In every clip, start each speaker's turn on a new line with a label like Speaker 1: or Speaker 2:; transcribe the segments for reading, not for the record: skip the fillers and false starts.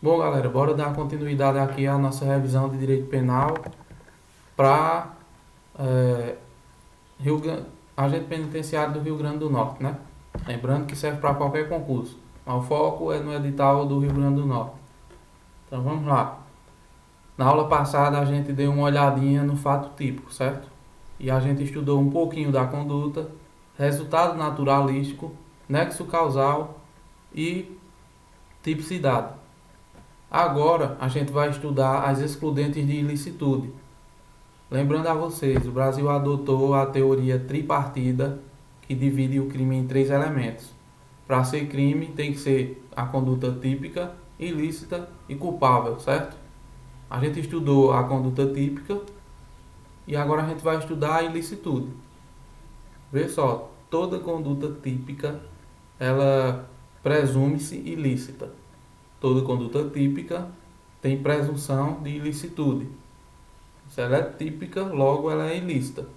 Speaker 1: Bom, galera, bora dar continuidade aqui à nossa revisão de direito penal para agente penitenciário do Rio Grande do Norte, né? Lembrando que serve para qualquer concurso, mas o foco é no edital do Rio Grande do Norte. Então vamos lá. Na aula passada a gente deu uma olhadinha no fato típico, certo? E a gente estudou um pouquinho da conduta, resultado naturalístico, nexo causal e tipicidade. Agora a gente vai estudar as excludentes de ilicitude. Lembrando a vocês, o Brasil adotou a teoria tripartida que divide o crime em três elementos. Para ser crime tem que ser a conduta típica, ilícita e culpável, certo? A gente estudou a conduta típica e agora a gente vai estudar a ilicitude. Vê só, toda conduta típica ela presume-se ilícita. Toda conduta típica tem presunção de ilicitude. Se ela é típica, logo ela é ilícita.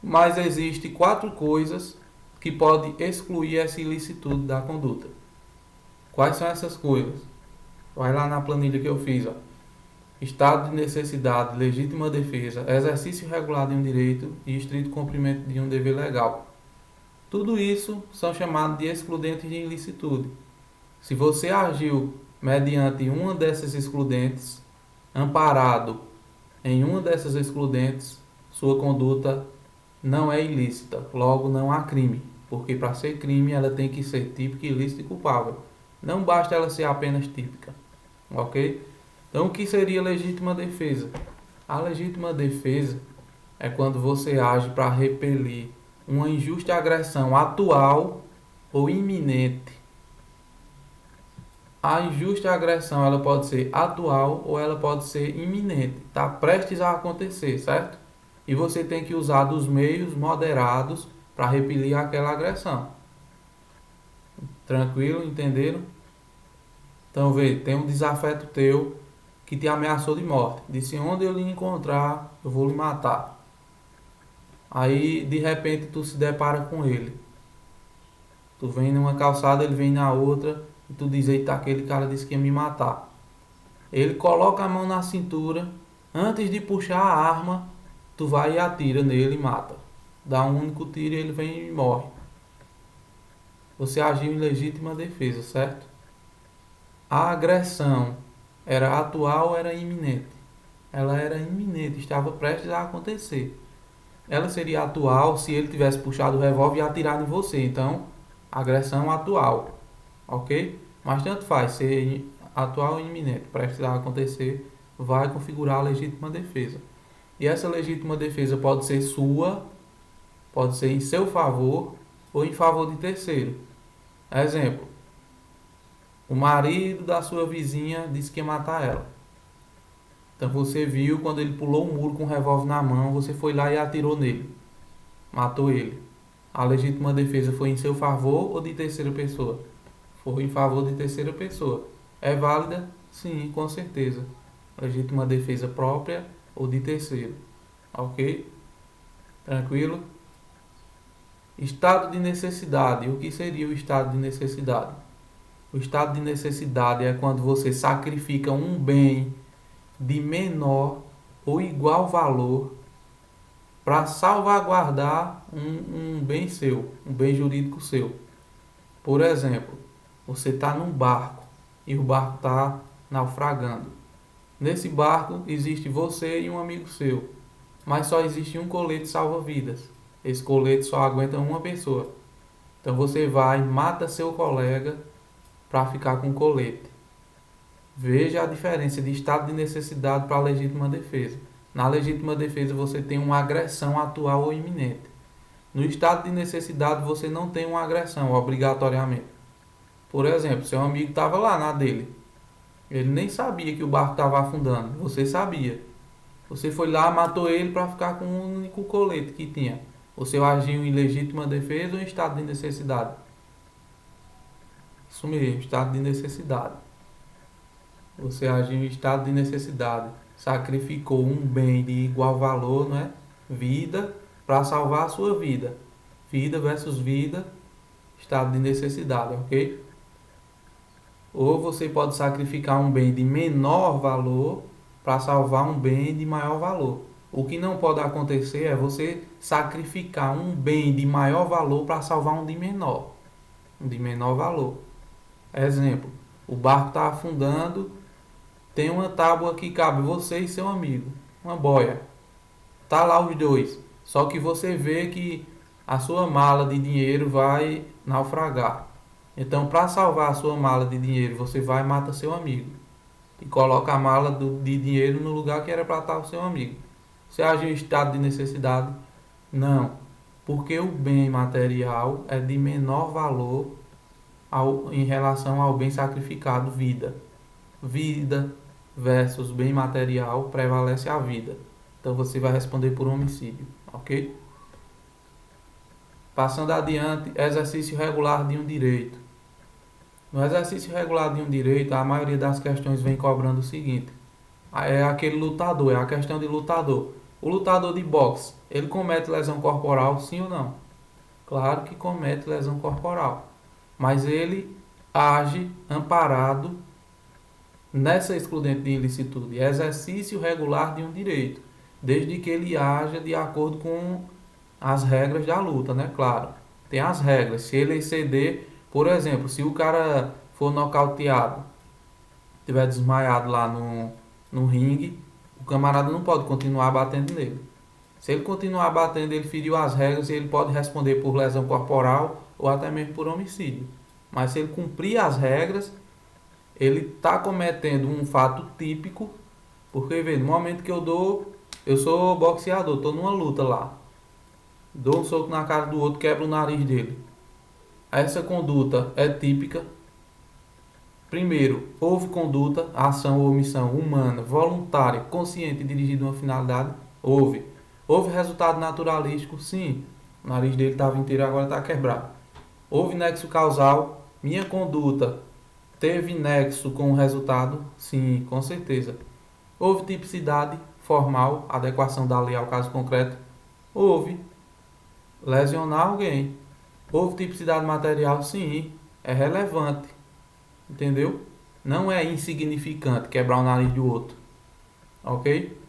Speaker 1: Mas existem quatro coisas que podem excluir essa ilicitude da conduta. Quais são essas coisas? Vai lá na planilha que eu fiz. Estado de necessidade, legítima defesa, exercício regular de um direito e estrito cumprimento de um dever legal. Tudo isso são chamados de excludentes de ilicitude. Se você agiu mediante uma dessas excludentes, amparado em uma dessas excludentes, sua conduta não é ilícita, logo não há crime, porque para ser crime ela tem que ser típica, ilícita e culpável. Não basta ela ser apenas típica, ok? Então o que seria legítima defesa? A legítima defesa é quando você age para repelir uma injusta agressão atual ou iminente. A injusta agressão ela pode ser atual ou ela pode ser iminente, está prestes a acontecer, certo? E você tem que usar dos meios moderados para repelir aquela agressão. Tranquilo? Entenderam? Então vê, tem um desafeto teu que te ameaçou de morte. Disse: onde eu lhe encontrar, eu vou lhe matar. Aí de repente tu se depara com ele. Tu vem numa calçada, ele vem na outra, e tu diz: eita, aquele cara disse que ia me matar. Ele coloca a mão na cintura, antes de puxar a arma, tu vai e atira nele e mata. Dá um único tiro e ele vem e morre. Você agiu em legítima defesa, certo? A agressão era atual ou era iminente? Ela era iminente, estava prestes a acontecer. Ela seria atual se ele tivesse puxado o revólver e atirado em você. Então, agressão atual, ok? Mas tanto faz, ser atual ou iminente, prestes a acontecer, vai configurar a legítima defesa. E essa legítima defesa pode ser sua, pode ser em seu favor ou em favor de terceiro. Exemplo: o marido da sua vizinha disse que ia matar ela. Então você viu quando ele pulou o muro com o revólver na mão, você foi lá e atirou nele. Matou ele. A legítima defesa foi em seu favor ou de terceira pessoa? Foi em favor de terceira pessoa. É válida? Sim, com certeza. Legítima defesa própria ou de terceiro. Ok? Tranquilo? Estado de necessidade. O que seria o estado de necessidade? O estado de necessidade é quando você sacrifica um bem de menor ou igual valor para salvaguardar um bem seu, um bem jurídico seu. Por exemplo, você está num barco e o barco está naufragando. Nesse barco existe você e um amigo seu, mas só existe um colete salva-vidas. Esse colete só aguenta uma pessoa. Então você vai, mata seu colega para ficar com o colete. Veja a diferença de estado de necessidade para a legítima defesa. Na legítima defesa você tem uma agressão atual ou iminente. No estado de necessidade você não tem uma agressão obrigatoriamente. Por exemplo, seu amigo estava lá na dele. Ele nem sabia que o barco estava afundando. Você sabia. Você foi lá, matou ele para ficar com o único colete que tinha. Você agiu em legítima defesa ou em estado de necessidade? Isso mesmo, estado de necessidade. Você agiu em estado de necessidade. Sacrificou um bem de igual valor, não é? Vida, para salvar a sua vida. Vida versus vida, estado de necessidade, ok? ou você pode sacrificar um bem de menor valor para salvar um bem de maior valor. O que não pode acontecer é você sacrificar um bem de maior valor para salvar um de menor valor. Exemplo, o barco está afundando, tem uma tábua que cabe você e seu amigo, uma boia. Tá lá os dois, só que você vê que a sua mala de dinheiro vai naufragar. Então, para salvar a sua mala de dinheiro, você vai e mata seu amigo e coloca a mala de dinheiro no lugar que era para estar o seu amigo. Você age em estado de necessidade? Não, porque o bem material é de menor valor em relação ao bem sacrificado, vida. Vida versus bem material, prevalece a vida. Então você vai responder por homicídio, ok? Passando adiante, exercício regular de um direito. No exercício regular de um direito, a maioria das questões vem cobrando o seguinte: é aquele lutador, é a questão de lutador. O lutador de boxe, ele comete lesão corporal, sim ou não? Claro que comete lesão corporal, mas ele age amparado nessa excludente de ilicitude, exercício regular de um direito, desde que ele haja de acordo com as regras da luta, né? Claro, tem as regras. Se ele exceder, por exemplo, se o cara for nocauteado, tiver desmaiado lá no ringue, o camarada não pode continuar batendo nele. Se ele continuar batendo, ele feriu as regras e ele pode responder por lesão corporal ou até mesmo por homicídio. Mas se ele cumprir as regras, ele está cometendo um fato típico, porque vê, no momento que eu sou boxeador, estou numa luta lá, dou um soco na cara do outro, quebro o nariz dele. Essa conduta é típica. Primeiro, houve conduta, ação ou omissão humana, voluntária, consciente e dirigida a uma finalidade? Houve. Houve resultado naturalístico? Sim. O nariz dele estava inteiro, agora está quebrado. Houve nexo causal? Minha conduta teve nexo com o resultado? Sim, com certeza. Houve tipicidade formal, adequação da lei ao caso concreto? Houve. Lesionar alguém? Houve tipicidade material? Sim, é relevante. Entendeu? Não é insignificante quebrar o nariz do outro. Ok?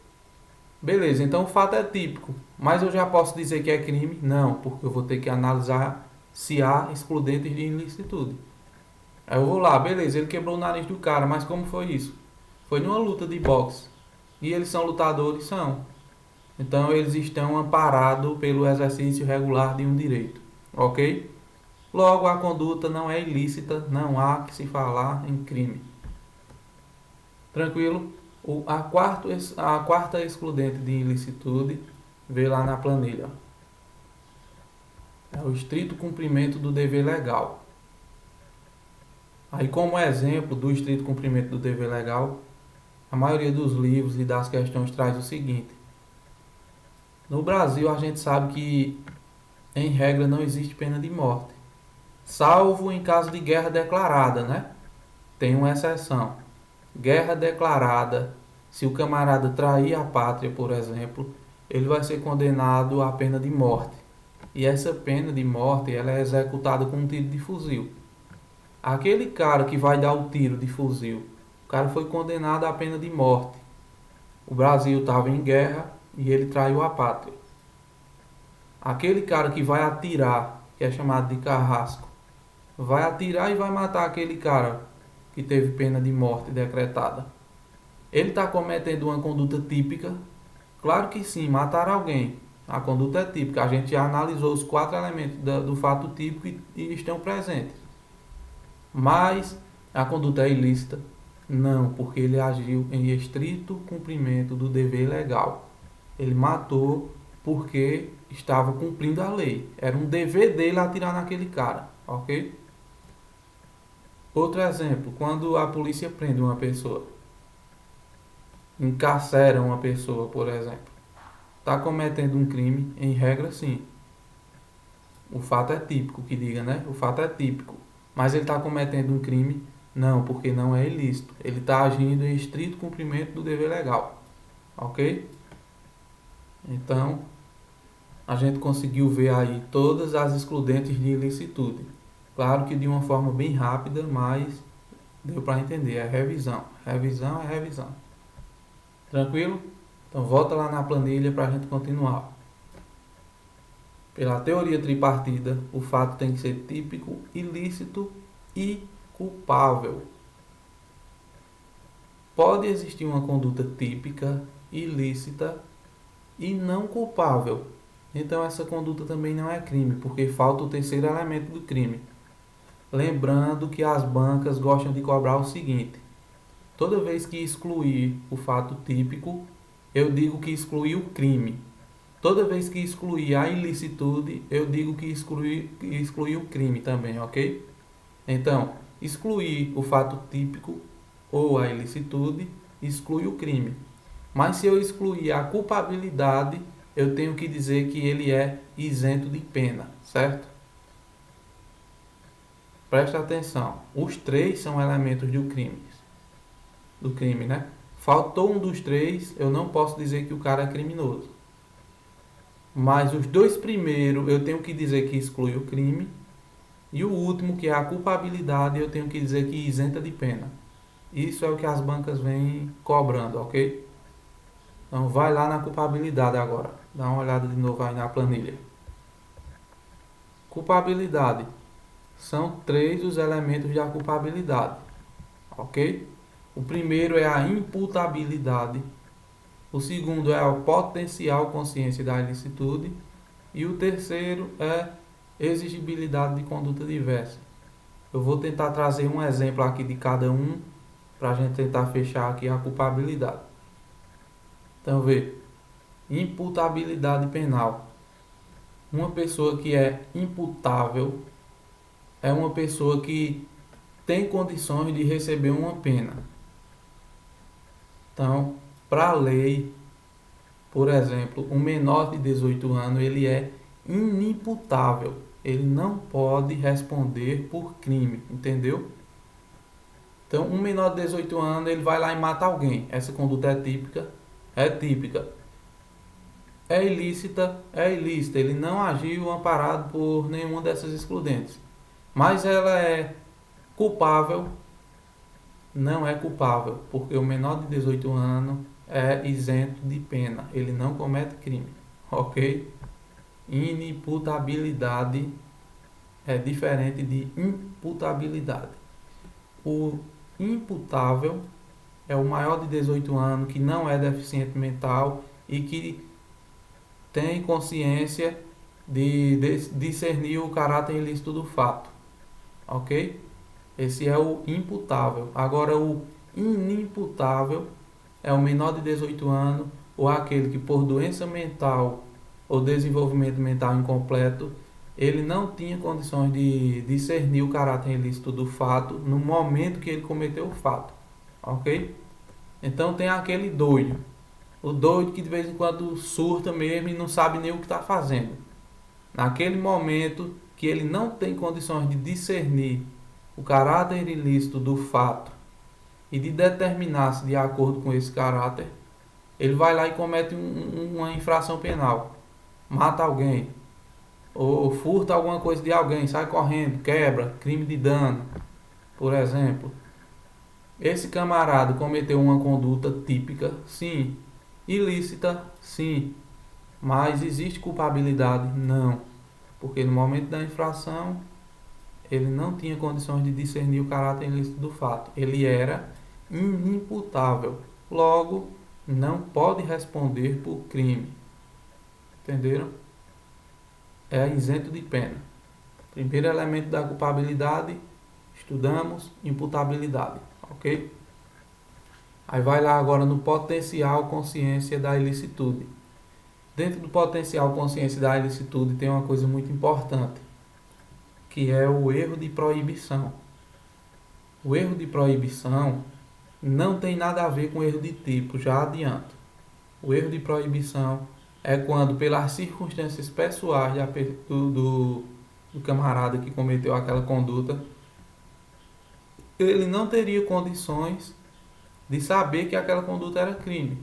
Speaker 1: Beleza, então o fato é típico. Mas eu já posso dizer que é crime? Não, porque eu vou ter que analisar se há excludentes de ilicitude. Aí eu vou lá, beleza, ele quebrou o nariz do cara, mas como foi isso? Foi numa luta de boxe. E eles são lutadores? São. Então eles estão amparados pelo exercício regular de um direito. Ok? Logo, a conduta não é ilícita, não há que se falar em crime. Tranquilo? A quarta excludente de ilicitude vê lá na planilha. É o estrito cumprimento do dever legal. Aí, como exemplo do estrito cumprimento do dever legal, a maioria dos livros e das questões traz o seguinte: no Brasil, a gente sabe que, em regra, não existe pena de morte, salvo em caso de guerra declarada, né? Tem uma exceção. Guerra declarada, se o camarada trair a pátria, por exemplo, ele vai ser condenado à pena de morte. E essa pena de morte, ela é executada com um tiro de fuzil. Aquele cara que vai dar o tiro de fuzil, o cara foi condenado à pena de morte. O Brasil estava em guerra e ele traiu a pátria. Aquele cara que vai atirar, que é chamado de carrasco, vai atirar e vai matar aquele cara que teve pena de morte decretada. Ele está cometendo uma conduta típica? Claro que sim, matar alguém. A conduta é típica. A gente já analisou os 4 elementos do fato típico e estão presentes. Mas a conduta é ilícita? Não, porque ele agiu em estrito cumprimento do dever legal. Ele matou porque estava cumprindo a lei. Era um dever dele atirar naquele cara, ok? Outro exemplo, quando a polícia prende uma pessoa, encarcera uma pessoa, por exemplo, está cometendo um crime, em regra sim. O fato é típico, que diga, né? O fato é típico. Mas ele está cometendo um crime? Não, porque não é ilícito. Ele está agindo em estrito cumprimento do dever legal. Ok? Então, a gente conseguiu ver aí todas as excludentes de ilicitude. Claro que de uma forma bem rápida, mas Deu para entender, é revisão. Revisão é revisão. Tranquilo? Então volta lá na planilha para a gente continuar. Pela teoria tripartida, o fato tem que ser típico, ilícito e culpável. Pode existir uma conduta típica, ilícita e não culpável. Então essa conduta também não é crime, porque falta o terceiro elemento do crime. Lembrando que as bancas gostam de cobrar o seguinte: toda vez que excluir o fato típico, eu digo que excluí o crime. Toda vez que excluir a ilicitude, eu digo que excluí o crime também, ok? Então, excluir o fato típico ou a ilicitude exclui o crime. Mas se eu excluir a culpabilidade, eu tenho que dizer que ele é isento de pena, certo? Presta atenção, os três são elementos do crime, né? Faltou um dos três, eu não posso dizer que o cara é criminoso. Mas os dois primeiros eu tenho que dizer que exclui o crime, e o último, que é a culpabilidade, eu tenho que dizer que isenta de pena. Isso é o que as bancas vêm cobrando, ok? Então vai lá na culpabilidade agora. Dá uma olhada de novo aí na planilha. Culpabilidade. São três os elementos da culpabilidade, ok? O primeiro é a imputabilidade. O segundo é a potencial consciência da ilicitude. E o terceiro é exigibilidade de conduta diversa. Eu vou tentar trazer um exemplo aqui de cada um para a gente tentar fechar aqui a culpabilidade. Então, vê. Imputabilidade penal. Uma pessoa que é imputável é uma pessoa que tem condições de receber uma pena. Então, para a lei, por exemplo, um menor de 18 anos, ele é inimputável. Ele não pode responder por crime, entendeu? Então, um menor de 18 anos, ele vai lá e mata alguém. Essa conduta é típica? É típica. É ilícita? É ilícita. Ele não agiu amparado por nenhuma dessas excludentes. Mas ela é culpável? Não é culpável, porque o menor de 18 anos é isento de pena. Ele não comete crime, ok? Inimputabilidade é diferente de imputabilidade. O imputável é o maior de 18 anos que não é deficiente mental e que tem consciência de discernir o caráter ilícito do fato, ok? Esse é o imputável. Agora, o inimputável é o menor de 18 anos ou aquele que por doença mental ou desenvolvimento mental incompleto, ele não tinha condições de discernir o caráter ilícito do fato no momento que ele cometeu o fato, ok? Então tem aquele doido, o doido que de vez em quando surta mesmo e não sabe nem o que está fazendo. Naquele momento que ele não tem condições de discernir o caráter ilícito do fato e de determinar-se de acordo com esse caráter, ele vai lá e comete uma infração penal, mata alguém, ou furta alguma coisa de alguém, sai correndo, quebra, crime de dano, por exemplo. Esse camarada cometeu uma conduta típica, sim. Ilícita, sim. Mas existe culpabilidade? Não. Porque no momento da infração, ele não tinha condições de discernir o caráter ilícito do fato. Ele era inimputável. Logo, não pode responder por crime. Entenderam? É isento de pena. Primeiro elemento da culpabilidade, estudamos imputabilidade, ok? Aí vai lá agora no potencial consciência da ilicitude. Dentro do potencial consciência da ilicitude tem uma coisa muito importante, que é o erro de proibição. O erro de proibição não tem nada a ver com erro de tipo, já adianto. O erro de proibição é quando, pelas circunstâncias pessoais do camarada que cometeu aquela conduta, ele não teria condições de saber que aquela conduta era crime.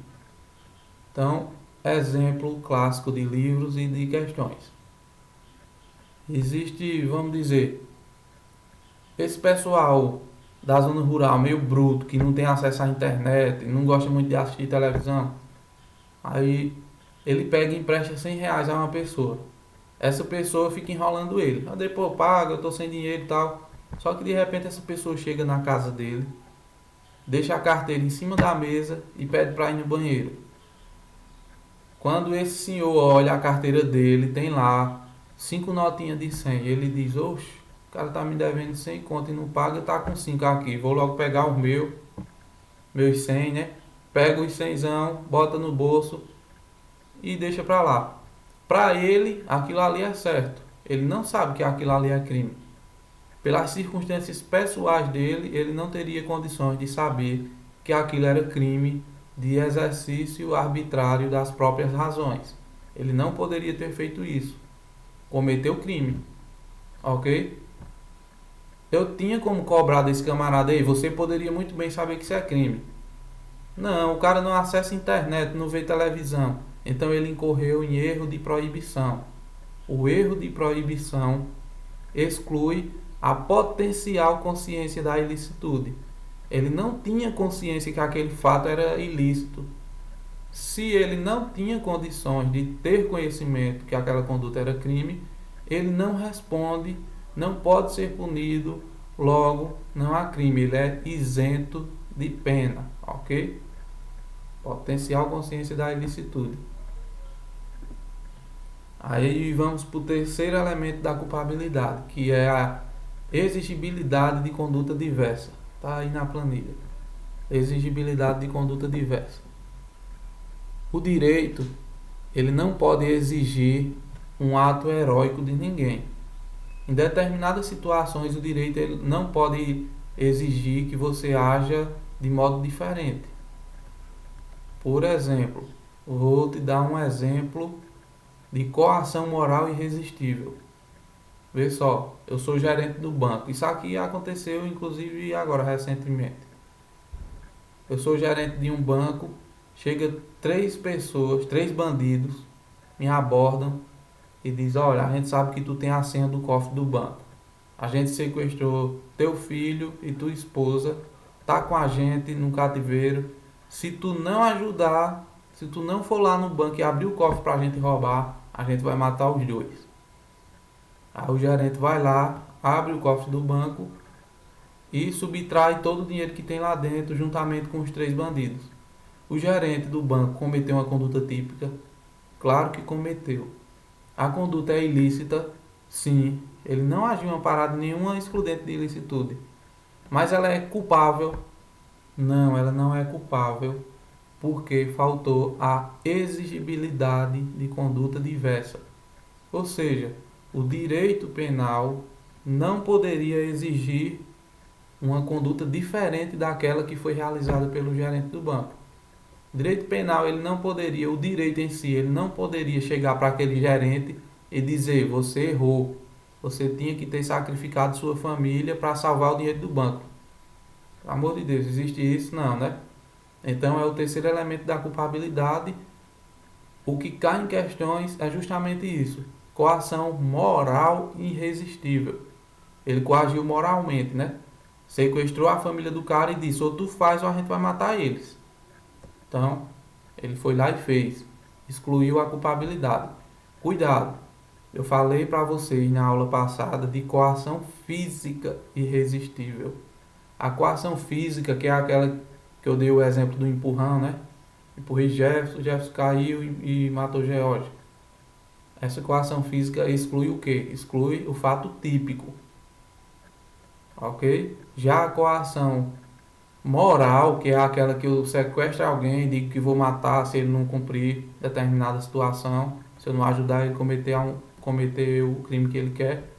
Speaker 1: Então, exemplo clássico de livros e de questões. Existe, vamos dizer, esse pessoal da zona rural, meio bruto, que não tem acesso à internet, não gosta muito de assistir televisão, aí ele pega e empresta R$ 100 a uma pessoa. Essa pessoa fica enrolando ele. Ah, depois paga, eu tô sem dinheiro e tal. Só que de repente essa pessoa chega na casa dele, deixa a carteira em cima da mesa e pede para ir no banheiro. Quando esse senhor olha a carteira dele, tem lá 5 notinhas de 100. Ele diz: oxe, o cara tá me devendo 100 conto e não paga, tá com 5 aqui. Vou logo pegar os meus 100, né? Pega os 100, bota no bolso e deixa pra lá. Pra ele, aquilo ali é certo. Ele não sabe que aquilo ali é crime. Pelas circunstâncias pessoais dele, ele não teria condições de saber que aquilo era crime de exercício arbitrário das próprias razões. Ele não poderia ter feito isso. Cometeu crime. Ok? Eu tinha como cobrar desse camarada aí. Você poderia muito bem saber que isso é crime. Não, o cara não acessa a internet, não vê televisão. Então ele incorreu em erro de proibição. O erro de proibição exclui a potencial consciência da ilicitude. Ele não tinha consciência que aquele fato era ilícito. Se ele não tinha condições de ter conhecimento que aquela conduta era crime, ele não responde, não pode ser punido, logo não há crime, ele é isento de pena, ok? Potencial consciência da ilicitude. Aí vamos para o terceiro elemento da culpabilidade, que é a exigibilidade de conduta diversa. Está aí na planilha. Exigibilidade de conduta diversa. O direito, ele não pode exigir um ato heróico de ninguém. Em determinadas situações, o direito ele não pode exigir que você haja de modo diferente. Por exemplo, vou te dar um exemplo de coação moral irresistível. Vê só, eu sou gerente do banco. Isso aqui aconteceu inclusive agora recentemente. Eu sou gerente de um banco, chega 3 pessoas, 3 bandidos, me abordam e diz: olha, a gente sabe que tu tem a senha do cofre do banco. A gente sequestrou teu filho e tua esposa, tá com a gente no cativeiro. Se tu não ajudar, se tu não for lá no banco e abrir o cofre pra gente roubar, a gente vai matar os dois. Aí o gerente vai lá, abre o cofre do banco e subtrai todo o dinheiro que tem lá dentro, juntamente com os 3 bandidos. O gerente do banco cometeu uma conduta típica? Claro que cometeu. A conduta é ilícita? Sim. Ele não agiu amparado em nenhuma excludente de ilicitude. Mas ela é culpável? Não, ela não é culpável, porque faltou a exigibilidade de conduta diversa. Ou seja, o direito penal não poderia exigir uma conduta diferente daquela que foi realizada pelo gerente do banco. O direito penal, ele não poderia, o direito em si, ele não poderia chegar para aquele gerente e dizer: você errou, você tinha que ter sacrificado sua família para salvar o dinheiro do banco. Pelo amor de Deus, existe isso? Não, né? Então é o terceiro elemento da culpabilidade. O que cai em questões é justamente isso: coação moral irresistível. Ele coagiu moralmente, né? Sequestrou a família do cara e disse: ou tu faz ou a gente vai matar eles. Então, ele foi lá e fez. Excluiu a culpabilidade. Cuidado! Eu falei para vocês na aula passada de coação física irresistível. A coação física, que é aquela que eu dei o exemplo do empurrão, né? Empurrei Jefferson caiu e matou George. Essa coação física exclui o quê? Exclui o fato típico. Ok? Já a coação moral, que é aquela que eu sequestro alguém, digo que vou matar se ele não cumprir determinada situação, se eu não ajudar ele a cometer o crime que ele quer.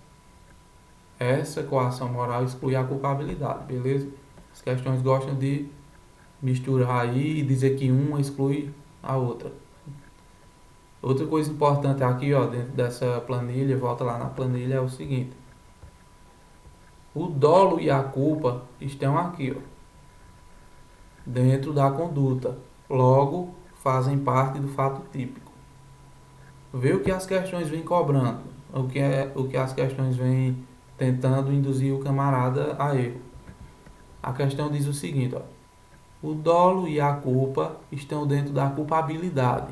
Speaker 1: Essa coação moral exclui a culpabilidade, beleza? As questões gostam de misturar aí e dizer que uma exclui a outra. Outra coisa importante aqui, ó, dentro dessa planilha, volta lá na planilha, é o seguinte: o dolo e a culpa estão aqui, ó, dentro da conduta, logo fazem parte do fato típico. Vê o que as questões vêm cobrando, o que as questões vêm tentando induzir o camarada a erro. A questão diz o seguinte, ó. O dolo e a culpa estão dentro da culpabilidade.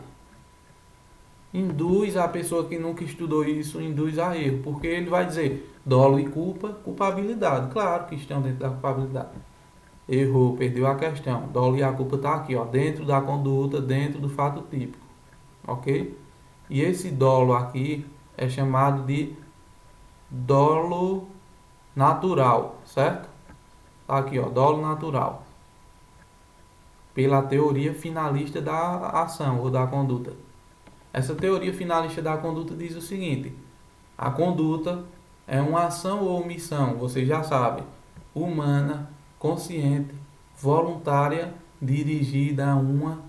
Speaker 1: Induz a pessoa que nunca estudou isso, induz a erro, porque ele vai dizer dolo e culpa, culpabilidade. Claro que estão dentro da culpabilidade. Errou, perdeu a questão. Dolo e a culpa está aqui, ó, dentro da conduta, dentro do fato típico. Ok? E esse dolo aqui é chamado de dolo natural, certo? Tá aqui, ó, dolo natural. Pela teoria finalista da ação ou da conduta. Essa teoria finalista da conduta diz o seguinte: a conduta é uma ação ou omissão, vocês já sabem, humana, consciente, voluntária, dirigida a uma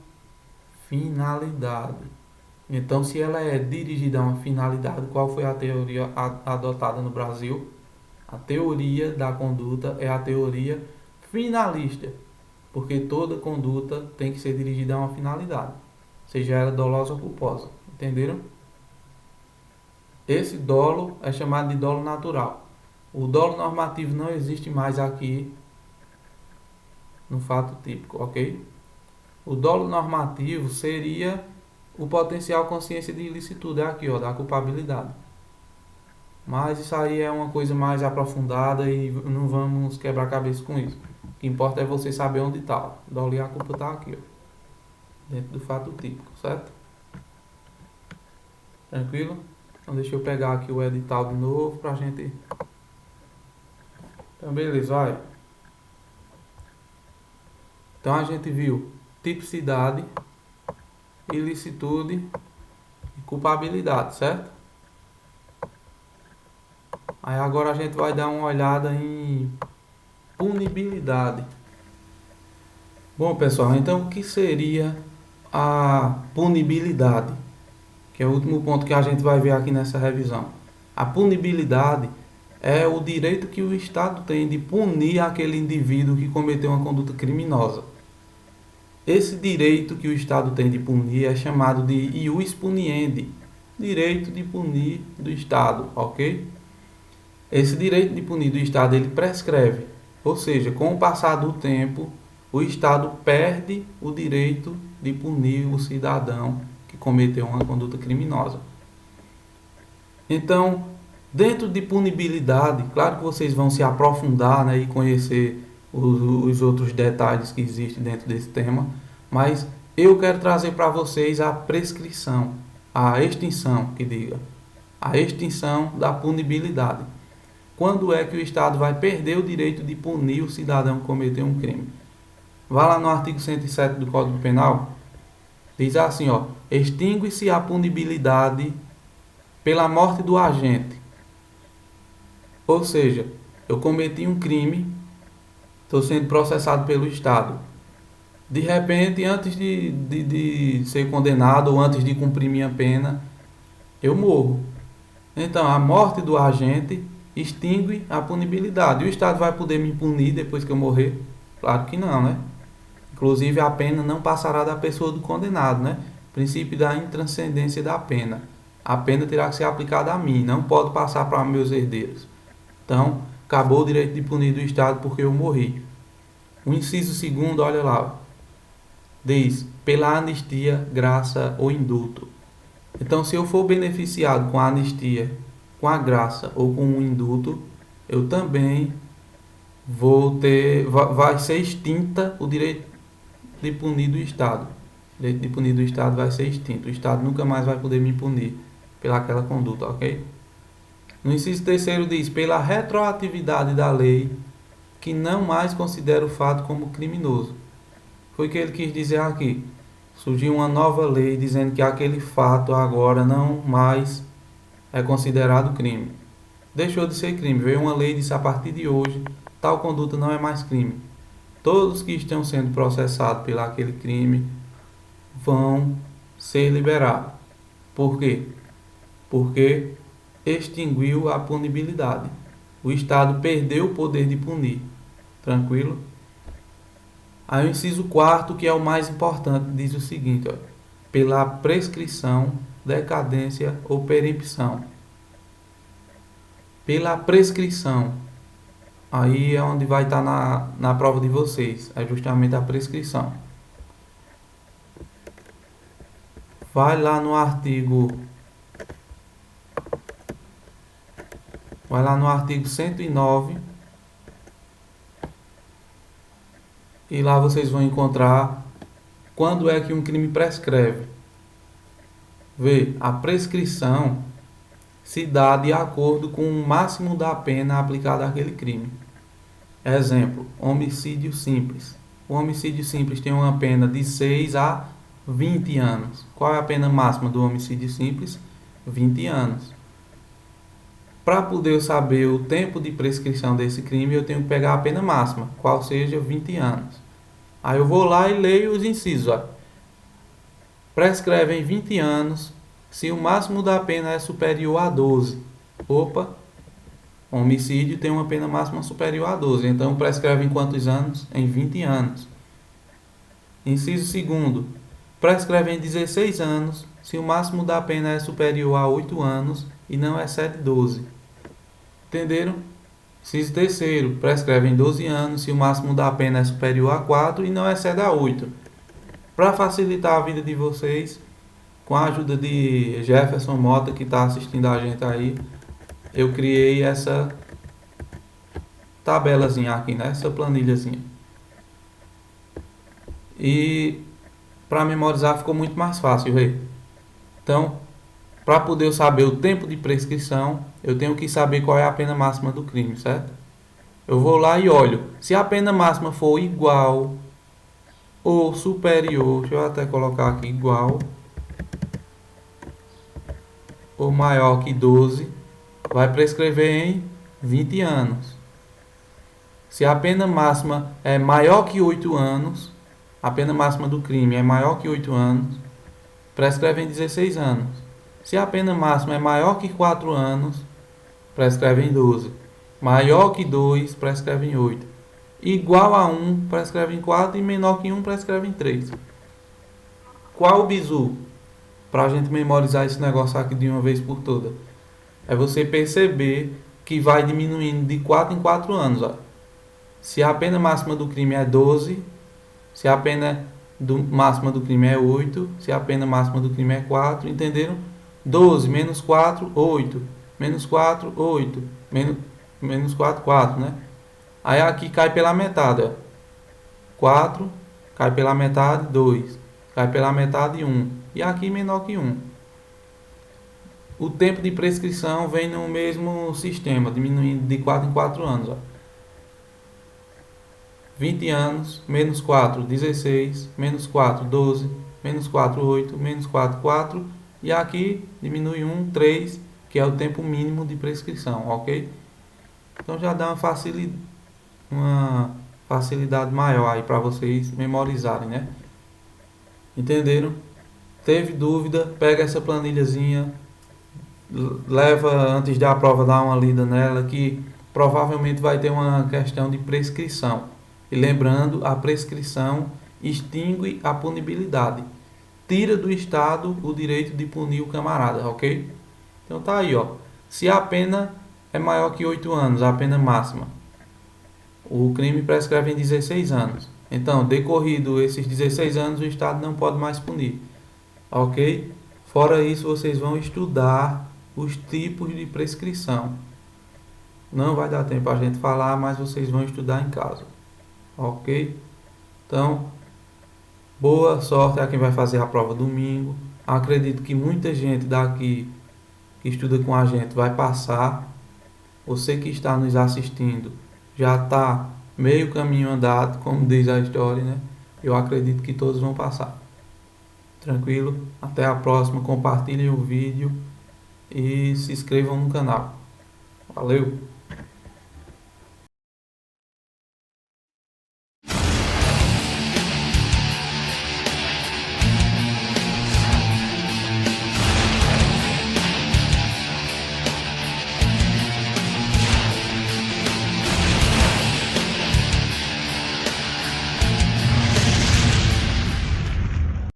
Speaker 1: finalidade. Então, se ela é dirigida a uma finalidade, qual foi a teoria adotada no Brasil? A teoria da conduta é a teoria finalista, porque toda conduta tem que ser dirigida a uma finalidade, seja ela dolosa ou culposa. Entenderam? Esse dolo é chamado de dolo natural. O dolo normativo não existe mais aqui no fato típico, ok? O dolo normativo seria o potencial consciência de ilicitude, é aqui, ó, da culpabilidade. Mas isso aí é uma coisa mais aprofundada e não vamos quebrar a cabeça com isso. O que importa é você saber onde está. Dolo e a culpa está aqui, ó, dentro do fato típico, certo? Tranquilo? Então deixa eu pegar aqui o edital de novo pra gente. Então beleza, olha. Então a gente viu tipicidade, ilicitude e culpabilidade, certo? Aí agora a gente vai dar uma olhada em punibilidade. Bom pessoal, então o que seria a punibilidade? Que é o último ponto que a gente vai ver aqui nessa revisão. A punibilidade é o direito que o Estado tem de punir aquele indivíduo que cometeu uma conduta criminosa. Esse direito que o Estado tem de punir é chamado de ius puniendi, direito de punir do Estado, ok? Esse direito de punir do Estado, ele prescreve, ou seja, com o passar do tempo, o Estado perde o direito de punir o cidadão que cometeu uma conduta criminosa. Então, dentro de punibilidade, claro que vocês vão se aprofundar, né, e conhecer os outros detalhes que existem dentro desse tema, mas eu quero trazer para vocês a prescrição, a extinção, que diga, a extinção da punibilidade. Quando é que o Estado vai perder o direito de punir o cidadão que cometeu um crime? Vá lá no artigo 107 do Código Penal, diz assim, ó, extingue-se a punibilidade pela morte do agente. Ou seja, eu cometi um crime, estou sendo processado pelo Estado. De repente, antes de ser condenado ou antes de cumprir minha pena, eu morro. Então, a morte do agente extingue a punibilidade. E o Estado vai poder me punir depois que eu morrer? Claro que não, né? Inclusive, a pena não passará da pessoa do condenado, né? Princípio da intranscendência da pena. A pena terá que ser aplicada a mim, não pode passar para meus herdeiros. Então, acabou o direito de punir do Estado porque eu morri. O inciso 2º, olha lá, diz, pela anistia, graça ou indulto. Então, se eu for beneficiado com a anistia, com a graça ou com o indulto, eu também vai ser extinta o direito de punir do Estado. O direito de punir do Estado vai ser extinto. O Estado nunca mais vai poder me punir pelaquela conduta, ok? No inciso 3º diz, pela retroatividade da lei, que não mais considera o fato como criminoso. Foi o que ele quis dizer aqui. Surgiu uma nova lei dizendo que aquele fato agora não mais é considerado crime. Deixou de ser crime. Veio uma lei e disse, a partir de hoje, tal conduta não é mais crime. Todos que estão sendo processados pelo aquele crime vão ser liberados. Por quê? Porque extinguiu a punibilidade. O Estado perdeu o poder de punir. Tranquilo? Aí o inciso 4º, que é o mais importante, diz o seguinte, ó, pela prescrição, decadência ou perempção. Pela prescrição. Aí é onde vai estar na prova de vocês, é justamente a prescrição. Vai lá no artigo 109 e lá vocês vão encontrar quando é que um crime prescreve. Vê, a prescrição se dá de acordo com o máximo da pena aplicada àquele crime. Exemplo, homicídio simples. O homicídio simples tem uma pena de 6 a 20 anos. Qual é a pena máxima do homicídio simples? 20 anos. Para poder saber o tempo de prescrição desse crime, eu tenho que pegar a pena máxima, qual seja 20 anos. Aí eu vou lá e leio os incisos. Ó. Prescreve em 20 anos se o máximo da pena é superior a 12. Opa, homicídio tem uma pena máxima superior a 12. Então prescreve em quantos anos? Em 20 anos. Inciso 2º. Prescreve em 16 anos se o máximo da pena é superior a 8 anos e não excede 12. Entenderam? Inciso 3º. Prescreve em 12 anos se o máximo da pena é superior a 4 e não excede a 8. Para facilitar a vida de vocês, com a ajuda de Jefferson Mota, que está assistindo a gente aí, eu criei essa tabelazinha aqui, né? Essa planilhazinha. E para memorizar ficou muito mais fácil, ver. Então, para poder eu saber o tempo de prescrição, eu tenho que saber qual é a pena máxima do crime, certo? Eu vou lá e olho. Se a pena máxima for igual ou superior, deixa eu até colocar aqui, igual ou maior que 12, vai prescrever em 20 anos. Se a pena máxima é maior que 8 anos, a pena máxima do crime é maior que 8 anos, prescreve em 16 anos. Se a pena máxima é maior que 4 anos, prescreve em 12. Maior que 2, prescreve em 8. Igual a 1, prescreve em 4 e menor que 1, prescreve em 3. Qual o bizu? Para a gente memorizar esse negócio aqui de uma vez por toda. É você perceber que vai diminuindo de 4 em 4 anos. Ó. Se a pena máxima do crime é 12, se a pena máxima do crime é 8, se a pena máxima do crime é 4, entenderam? 12 menos 4, 8. Menos 4, 8. Menos 4, 4, né? Aí aqui cai pela metade. Ó. 4, cai pela metade, 2. Cai pela metade, 1. E aqui menor que 1. O tempo de prescrição vem no mesmo sistema, diminuindo de 4 em 4 anos. Ó. 20 anos, menos 4, 16, menos 4, 12, menos 4, 8, menos 4, 4. E aqui diminui 1, 3, que é o tempo mínimo de prescrição, ok? Então já dá uma facilidade maior aí para vocês memorizarem, né? Entenderam? Teve dúvida? Pega essa planilhazinha, leva antes da prova, dá uma lida nela, que provavelmente vai ter uma questão de prescrição. E lembrando, a prescrição extingue a punibilidade. Tira do Estado o direito de punir o camarada, ok? Então tá aí, ó. Se a pena é maior que 8 anos, a pena máxima, o crime prescreve em 16 anos. Então, decorrido esses 16 anos, o Estado não pode mais punir. Ok? Fora isso, vocês vão estudar os tipos de prescrição. Não vai dar tempo a gente falar, mas vocês vão estudar em casa. Ok? Então, boa sorte a quem vai fazer a prova domingo. Acredito que muita gente daqui que estuda com a gente vai passar. Você que está nos assistindo já está meio caminho andado, como diz a história, né? Eu acredito que todos vão passar. Tranquilo? Até a próxima. Compartilhem o vídeo e se inscrevam no canal. Valeu!